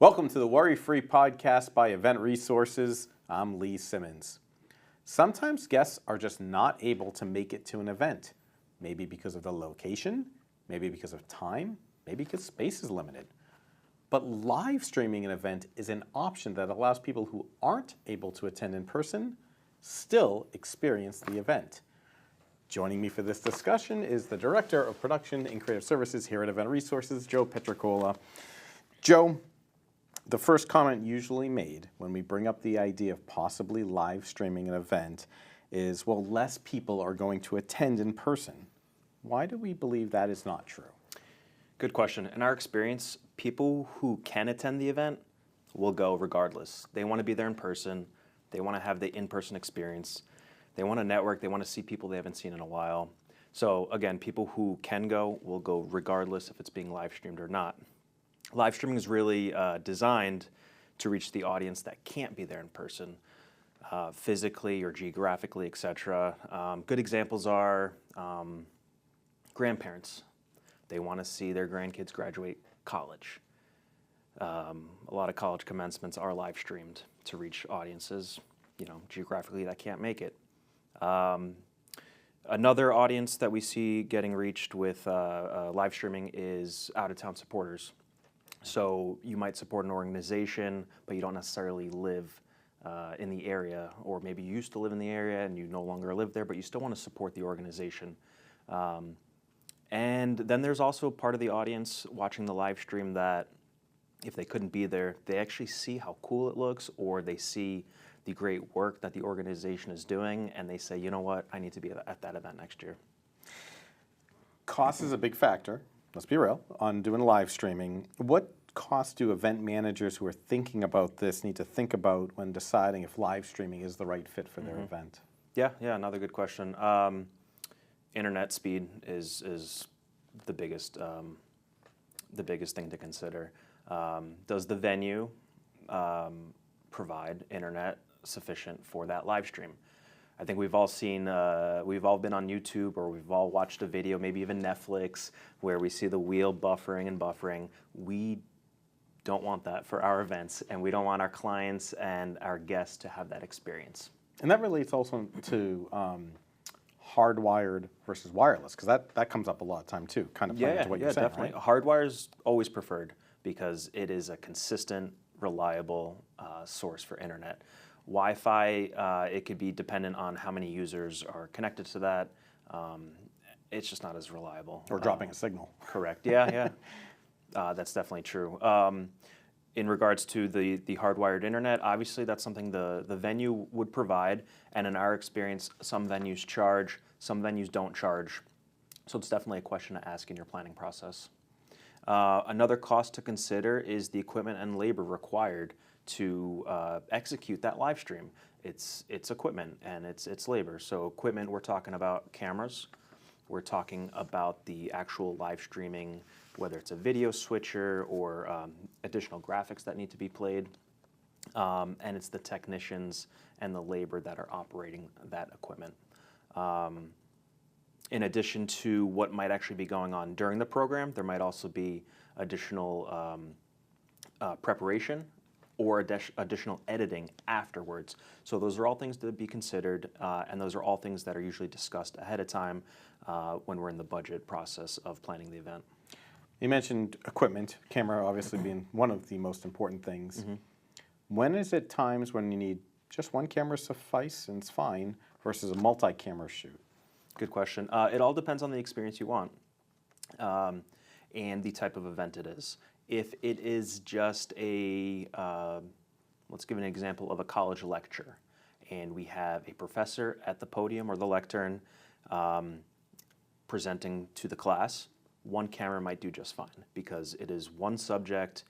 Welcome to the Worry-Free Podcast by Event Resources. I'm Lee Simmons. Sometimes guests are just not able to make it to an event. Maybe because of the location, maybe because of time, maybe because space is limited. But live streaming an event is an option that allows people who aren't able to attend in person still experience the event. Joining me for this discussion is the Director of Production and Creative Services here at Event Resources, Joe Petricola. Joe, the first comment usually made when we bring up the idea of possibly live streaming an event is, well, less people are going to attend in person. Why do we believe that is not true? Good question. In our experience, people who can attend the event will go regardless. They want to be there in person. They want to have the in-person experience. They want to network. They want to see people they haven't seen in a while. So again, people who can go will go regardless if it's being live streamed or not. Live streaming is really designed to reach the audience that can't be there in person, physically or geographically, etc. Good examples are grandparents. They want to see their grandkids graduate college. A lot of college commencements are live streamed to reach audiences, geographically that can't make it. Another audience that we see getting reached with live streaming is out-of-town supporters. So you might support an organization, but you don't necessarily live in the area, or maybe you used to live in the area and you no longer live there, but you still want to support the organization. And then there's also part of the audience watching the live stream that if they couldn't be there, they actually see how cool it looks, or they see the great work that the organization is doing, and they say, you know what, I need to be at that event next year. Cost is a big factor, let's be real, on doing live streaming. What costs do event managers who are thinking about this need to think about when deciding if live streaming is the right fit for their event? Yeah, another good question. Internet speed is the biggest thing to consider. Does the venue provide internet sufficient for that live stream? I think we've all seen, we've all been on YouTube, or we've all watched a video, maybe even Netflix, where we see the wheel buffering. We don't want that for our events, and we don't want our clients and our guests to have that experience. And that relates also to hardwired versus wireless, because that comes up a lot of time too, kind of playing into what you're saying, definitely. right? Hardwire is always preferred because it is a consistent, reliable source for internet. Wi-Fi, it could be dependent on how many users are connected to that. It's just not as reliable. Or dropping a signal. Correct, yeah. That's definitely true. In regards to the hardwired internet, obviously that's something the venue would provide, and in our experience, some venues charge, some venues don't charge. So it's definitely a question to ask in your planning process. Another cost to consider is the equipment and labor required to execute that live stream. It's equipment and it's labor. So equipment, we're talking about cameras, we're talking about the actual live streaming, whether it's a video switcher or additional graphics that need to be played, and it's the technicians and the labor that are operating that equipment. In addition to what might actually be going on during the program, there might also be additional preparation or additional editing afterwards. So those are all things to be considered, and those are all things that are usually discussed ahead of time when we're in the budget process of planning the event. You mentioned equipment, camera obviously being one of the most important things. When is it times when you need just one camera suffice and it's fine versus a multi-camera shoot? Good question. It all depends on the experience you want and the type of event it is. If it is just a, let's give an example of a college lecture, and we have a professor at the podium or the lectern presenting to the class, one camera might do just fine because it is one subject,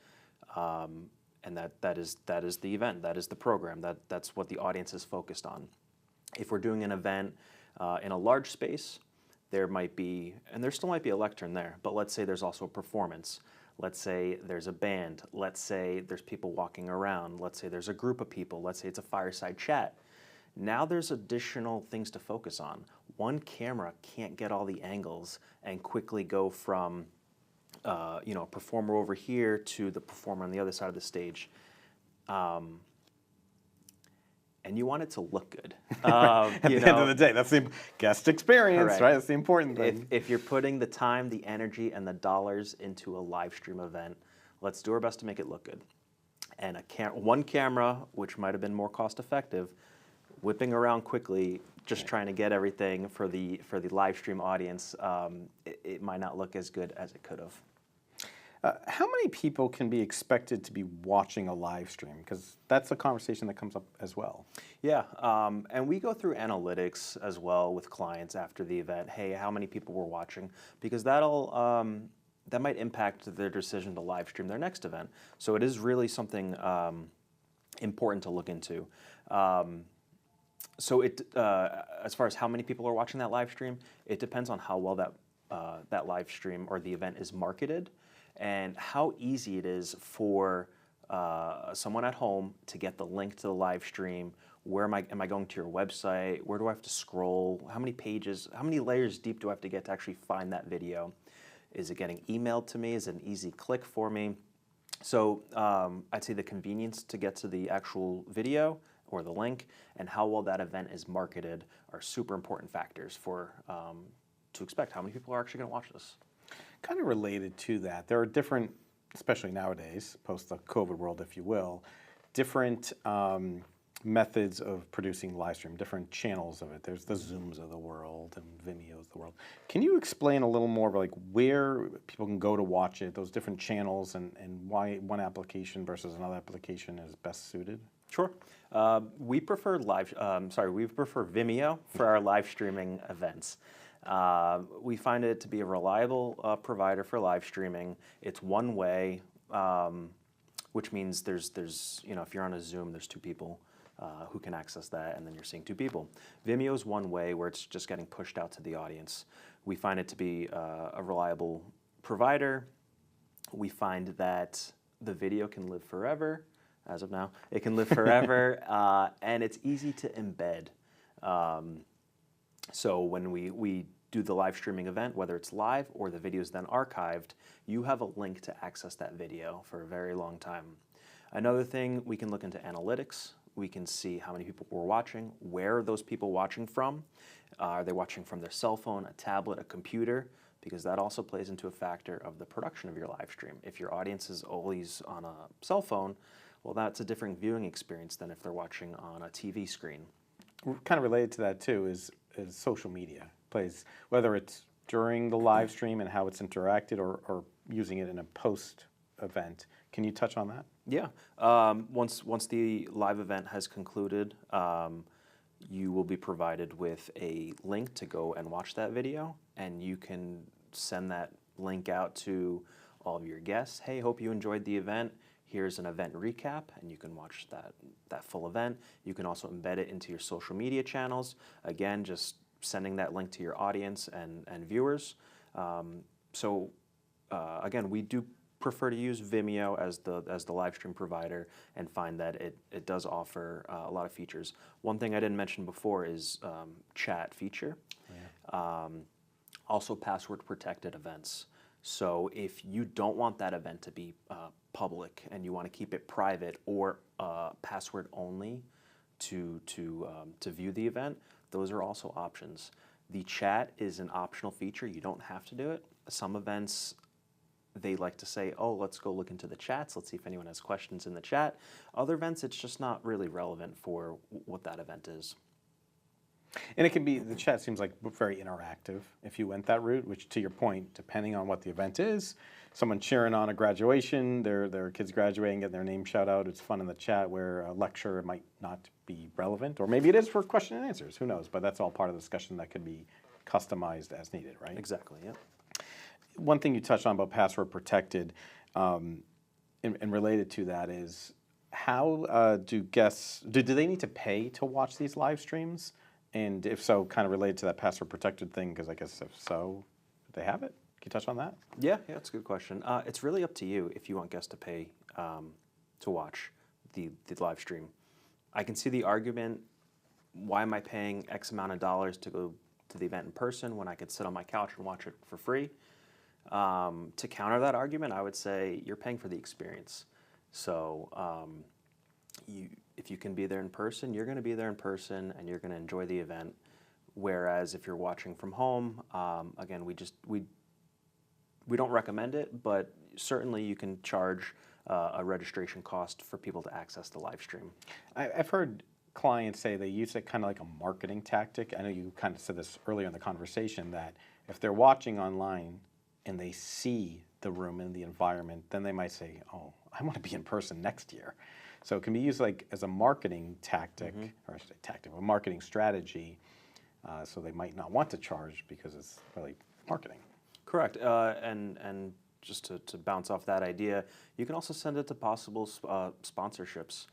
and that is the event, that is the program, that's what the audience is focused on. If we're doing an event in a large space, there might be, and there still might be a lectern there, but let's say there's also a performance. Let's say there's a band. Let's say there's people walking around. Let's say there's a group of people. Let's say it's a fireside chat. Now there's additional things to focus on. One camera can't get all the angles and quickly go from a performer over here to the performer on the other side of the stage. And you want it to look good. At the end of the day, that's the guest experience, Correct. right? That's the important thing. If you're putting the time, the energy, and the dollars into a live stream event, let's do our best to make it look good. And one camera, which might have been more cost effective, whipping around quickly, just trying to get everything for the live stream audience, it might not look as good as it could have. How many people can be expected to be watching a live stream? Because that's a conversation that comes up as well. Yeah, and we go through analytics as well with clients after the event. Hey, how many people were watching? Because that might impact their decision to live stream their next event. So it is really something important to look into. So as far as how many people are watching that live stream, it depends on how well that live stream or the event is marketed, and how easy it is for someone at home to get the link to the live stream. Where am I going to your website? Where do I have to scroll? How many pages, how many layers deep do I have to get to actually find that video? Is it getting emailed to me? Is it an easy click for me? So I'd say the convenience to get to the actual video or the link and how well that event is marketed are super important factors for to expect how many people are actually going to watch this. Kind of related to that, there are different, especially nowadays, post the COVID world, if you will, different methods of producing live stream, different channels of it. There's the Zooms of the world and Vimeos of the world. Can you explain a little more about like where people can go to watch it, those different channels, and why one application versus another application is best suited? Sure. We prefer Vimeo for our live streaming events. We find it to be a reliable provider for live streaming. It's one way, which means there's if you're on a Zoom, there's two people who can access that, and then you're seeing two people. Vimeo is one way where it's just getting pushed out to the audience. We find it to be a reliable provider. We find that the video can live forever. As of now, it can live forever, and it's easy to embed. So when we do the live streaming event, whether it's live or the video is then archived, you have a link to access that video for a very long time. Another thing, we can look into analytics. We can see how many people were watching, where are those people watching from. Are they watching from their cell phone, a tablet, a computer? Because that also plays into a factor of the production of your live stream. If your audience is always on a cell phone, well, that's a different viewing experience than if they're watching on a TV screen. Kind of related to that too is social media plays, whether it's during the live stream and how it's interacted or using it in a post event. Can you touch on that? Yeah. Once the live event has concluded, you will be provided with a link to go and watch that video, and you can send that link out to all of your guests. Hey, hope you enjoyed the event. Here's an event recap, and you can watch that full event. You can also embed it into your social media channels. Again, just sending that link to your audience and viewers. Again, we do prefer to use Vimeo as the live stream provider, and find that it does offer a lot of features. One thing I didn't mention before is chat feature. Yeah. Also password protected events. So if you don't want that event to be public and you want to keep it private or password only to view the event, those are also options. The chat is an optional feature. You don't have to do it. Some events, they like to say, oh, let's go look into the chats. Let's see if anyone has questions in the chat. Other events, it's just not really relevant for what that event is. And it can be, the chat seems like very interactive if you went that route, which to your point, depending on what the event is, someone cheering on a graduation, their kids graduating, getting their name shout out, it's fun in the chat, where a lecture might not be relevant, or maybe it is for question and answers, who knows, but that's all part of the discussion that could be customized as needed, right? Exactly, yeah. One thing you touched on about password protected, and related to that is, how do guests, do they need to pay to watch these live streams? And if so, kind of related to that password protected thing, because I guess if so, they have it? Can you touch on that? Yeah, that's a good question. It's really up to you if you want guests to pay to watch the live stream. I can see the argument, why am I paying X amount of dollars to go to the event in person when I could sit on my couch and watch it for free? To counter that argument, I would say you're paying for the experience. So if you can be there in person, you're going to be there in person, and you're going to enjoy the event. Whereas if you're watching from home, again, we don't recommend it, but certainly you can charge a registration cost for people to access the live stream. I've heard clients say they use it kind of like a marketing tactic. I know you kind of said this earlier in the conversation, that if they're watching online and they see the room and the environment, then they might say, oh, I want to be in person next year. So it can be used like as a marketing tactic, or I should say tactic, a marketing strategy. So they might not want to charge because it's really marketing. Correct. And just to bounce off that idea, you can also send it to possible sponsorships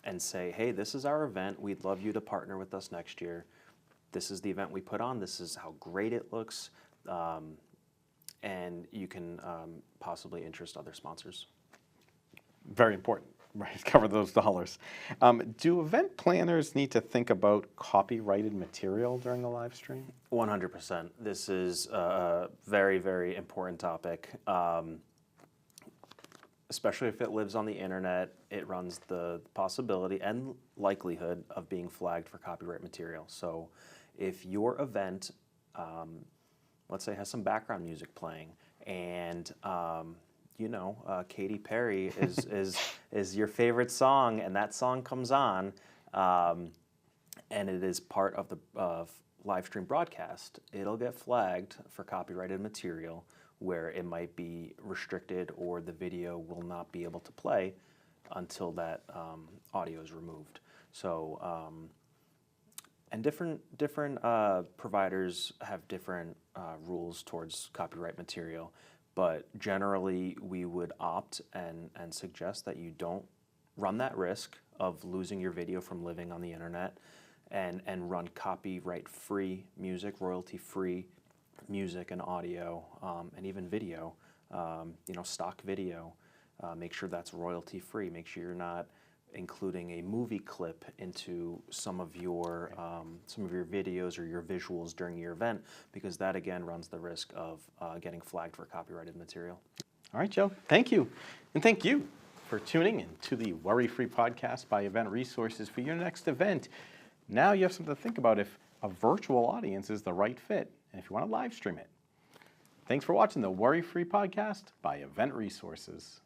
and say, hey, this is our event. We'd love you to partner with us next year. This is the event we put on. This is how great it looks. And you can possibly interest other sponsors. Very important, right? Cover those dollars. Do event planners need to think about copyrighted material during the live stream? 100%. This is a very, very important topic. Especially if it lives on the internet, it runs the possibility and likelihood of being flagged for copyright material. So if your event, let's say, has some background music playing, and Katy Perry is your favorite song, and that song comes on, and it is part of the live stream broadcast, it'll get flagged for copyrighted material, where it might be restricted or the video will not be able to play until that audio is removed. So, and different providers have different rules towards copyright material, but generally we would opt and suggest that you don't run that risk of losing your video from living on the internet, and run copyright-free music, royalty-free music and audio, and even video, stock video. Make sure that's royalty-free. Make sure you're not including a movie clip into some of your videos or your visuals during your event, because that again runs the risk of getting flagged for copyrighted material. All right, Joe. Thank you, and thank you for tuning in to the Worry-Free podcast by Event Resources for your next event. Now you have something to think about if a virtual audience is the right fit, and if you want to live stream it. Thanks for watching the Worry-Free podcast by Event Resources.